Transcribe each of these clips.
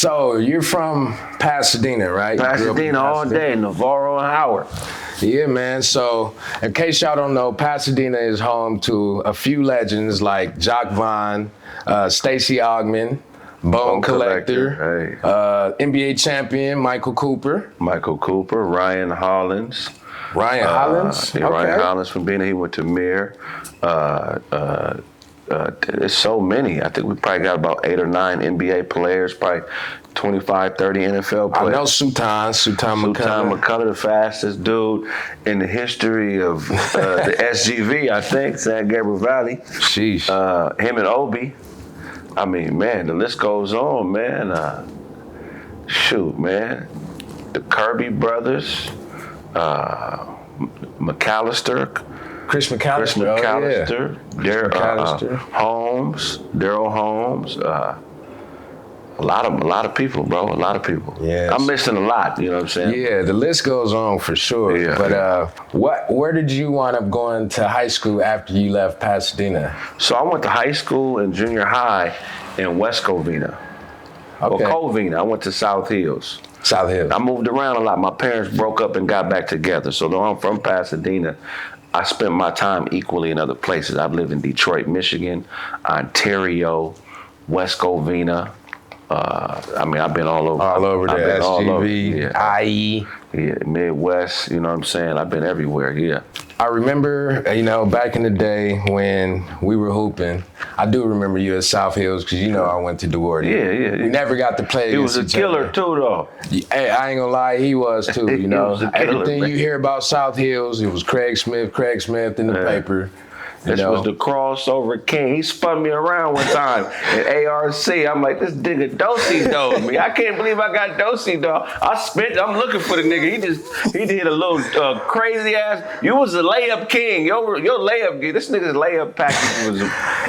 So you're from Pasadena, right? Pasadena all day, Navarro and Howard. Yeah, man. So in case y'all don't know, Pasadena is home to a few legends like Jock Vaughn, Stacey Augmon, Bone Collector, NBA champion Michael Cooper. Ryan Hollins. Ryan Hollins? Yeah, okay. Ryan Hollins from Bena. He went to Mir. There's so many. I think we probably got about 8 or 9 NBA players, probably 25, 30 NFL players. I know Sultan McCullough, the fastest dude in the history of the SGV, I think, San Gabriel Valley. Sheesh. Him and Obi. I mean, man, the list goes on, man. Shoot, man. The Kirby brothers, McAllister. Chris McAllister. Daryl Holmes. A lot of people, bro. A lot of people. Yeah. I'm missing a lot. You know what I'm saying? Yeah, the list goes on for sure. Yeah. But where did you wind up going to high school after you left Pasadena? So I went to high school and junior high in West Covina. Okay. Or Covina. I went to South Hills. South Hills. I moved around a lot. My parents broke up and got back together. So though I'm from Pasadena, I spent my time equally in other places. I've lived in Detroit, Michigan, Ontario, West Covina. I mean, I've been all over. All over the SGV, IE. Yeah, Midwest, you know what I'm saying? I've been everywhere, yeah. I remember, back in the day when we were hooping, I do remember you at South Hills because I went to Duarte. Yeah. We never got to play against each other. He was a killer too, though. Hey, I ain't gonna lie, he was too, He was a killer, Everything man. you hear about South Hills, it was Kraig Smith in the paper. This was the crossover king. He spun me around one time at ARC. I'm like, this nigga Dosey-doed me. I can't believe I got Dosey-doed. I'm looking for the nigga. He did a little crazy ass. You was a layup king. Your layup, this nigga's layup package was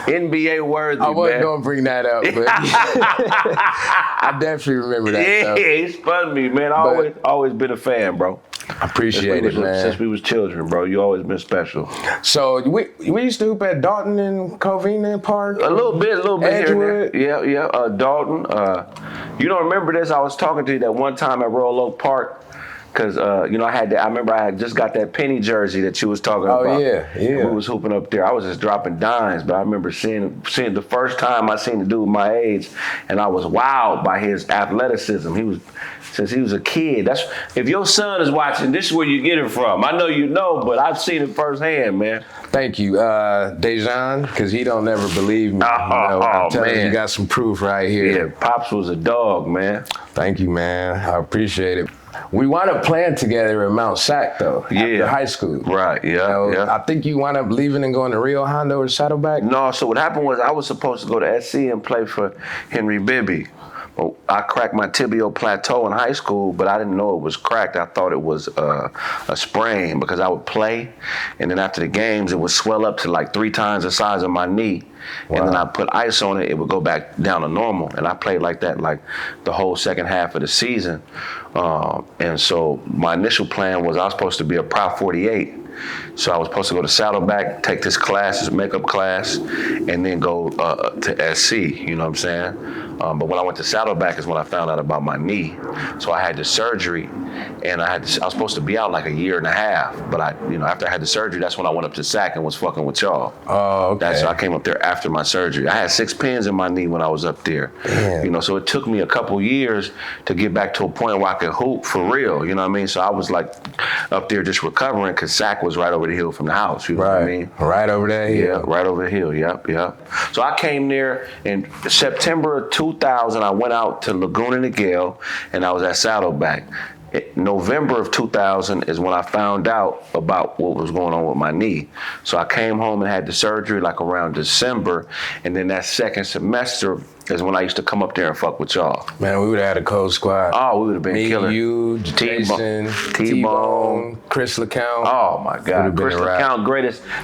NBA worthy, I wasn't gonna bring that up, but I definitely remember that. Yeah, he spun me, man. I always been a fan, bro. I appreciate it, man. Since we was children, bro, you always been special. So we used to hoop at Dalton and Covina Park. A little bit Edgewood. here and there. Yeah. Dalton. You don't remember this? I was talking to you that one time at Royal Oak Park. Cause I remember I had just got that penny jersey that you was talking about. Oh yeah. And we was hooping up there. I was just dropping dimes, but I remember seeing the first time I seen the dude my age, and I was wowed by his athleticism. Since he was a kid. If your son is watching, this is where you get it from. I know you know, but I've seen it firsthand, man. Thank you, Dejan, because he don't never believe me. I'm telling you, you got some proof right here. Yeah, Pops was a dog, man. Thank you, man. I appreciate it. We wound up playing together at Mount Sac, though, after high school. Right, yeah. I think you wound up leaving and going to Rio Hondo or Saddleback? No, so what happened was I was supposed to go to SC and play for Henry Bibby. Well, I cracked my tibial plateau in high school, but I didn't know it was cracked. I thought it was a sprain because I would play, and then after the games, it would swell up to like 3 times the size of my knee. Wow. And then I put ice on it, it would go back down to normal. And I played like that like the whole second half of the season. And so my initial plan was I was supposed to be a Prop 48. So I was supposed to go to Saddleback, take this class, this makeup class, and then go to SC, you know what I'm saying? But when I went to Saddleback is when I found out about my knee. So I had the surgery, and I was supposed to be out like a year and a half. But after I had the surgery, that's when I went up to SAC and was fucking with y'all. Oh, okay. So I came up there after my surgery. I had 6 pins in my knee when I was up there. Damn. So it took me a couple years to get back to a point where I could hoop for real, you know what I mean? So I was like up there just recovering because SAC was right over the hill from the house, you know what I mean? Right over that hill. Yeah, right over the hill, yep. So I came there in September of 2000. I went out to Laguna Niguel, and I was at Saddleback. November of 2000 is when I found out about what was going on with my knee. So I came home and had the surgery like around December, and then that second semester is when I used to come up there and fuck with y'all. Man, we would have had a cold squad. Oh, we would have been killer. Me, you, Jason, T-Bone, Chris LeCount. Oh my God, Chris LeCount,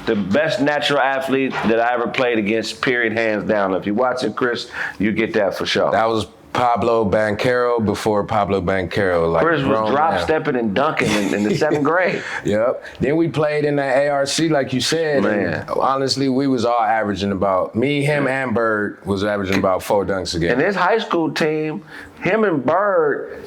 the best natural athlete that I ever played against, period, hands down. If you're watching Chris, you get that for sure. That was Pablo Banchero before Pablo Banchero. Like Chris was drop stepping and dunking in the 7th grade. Yep. Then we played in the ARC, like you said. Man. Honestly, we was all averaging about, me, him, and Bird was averaging about 4 dunks a game. And his high school team, him and Bird,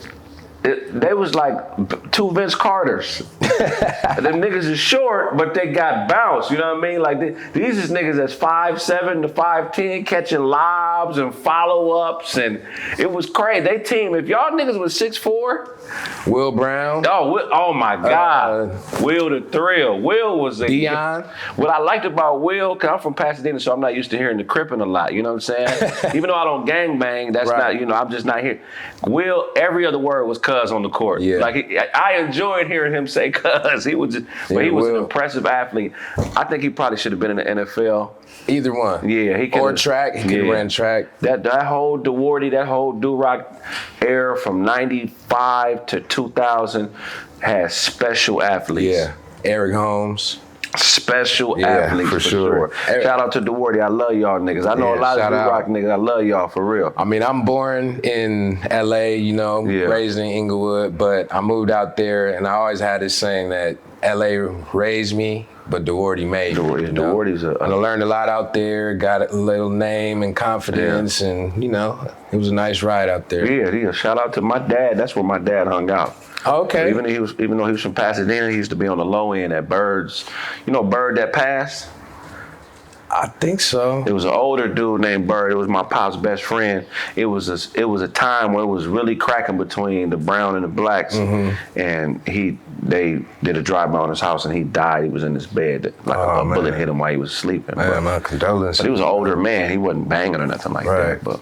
they was like 2 Vince Carters. Them niggas is short, but they got bounce. You know what I mean? Like these is niggas that's 5'7" to 5'10", catching lobs and follow-ups, and it was crazy. They team, if y'all niggas was 6'4", Will Brown. Oh my God. Will the Thrill. Will was a Dion. What I liked about Will, cause I'm from Pasadena, so I'm not used to hearing the crippin' a lot. You know what I'm saying? Even though I don't gang bang, that's Right. not. You know, I'm just not here. Will, every other word was cuz on the court. Yeah. Like I enjoyed hearing him say cuz. He was just, but he was an impressive athlete. I think he probably should have been in the NFL. Either one. Yeah, he could. Or track. He could have ran track. That whole DeWardy, that whole Do-Rock era from 95 to 2000 has special athletes. Yeah. Eric Holmes. Special athletes for sure. Shout out to DeWardy. I love y'all niggas. I know a lot of Do-Rock niggas. I love y'all for real. I mean, I'm born in LA, you know, raised in Inglewood, but I moved out there and I always had this saying that LA raised me, but DeWardy made me. DeWardy's and I learned a lot out there, got a little name and confidence, and, you know, it was a nice ride out there. Yeah. Shout out to my dad. That's where my dad hung out. Okay. Even though he was from Pasadena, he used to be on the low end at Bird's. You know Bird that passed? I think so. It was an older dude named Bird. It was my pop's best friend. It was a time where it was really cracking between the brown and the blacks, and they did a drive-by on his house and he died. He was in his bed, like a bullet hit him while he was sleeping. Man, my condolences. But he was an older man. He wasn't banging or nothing like that. But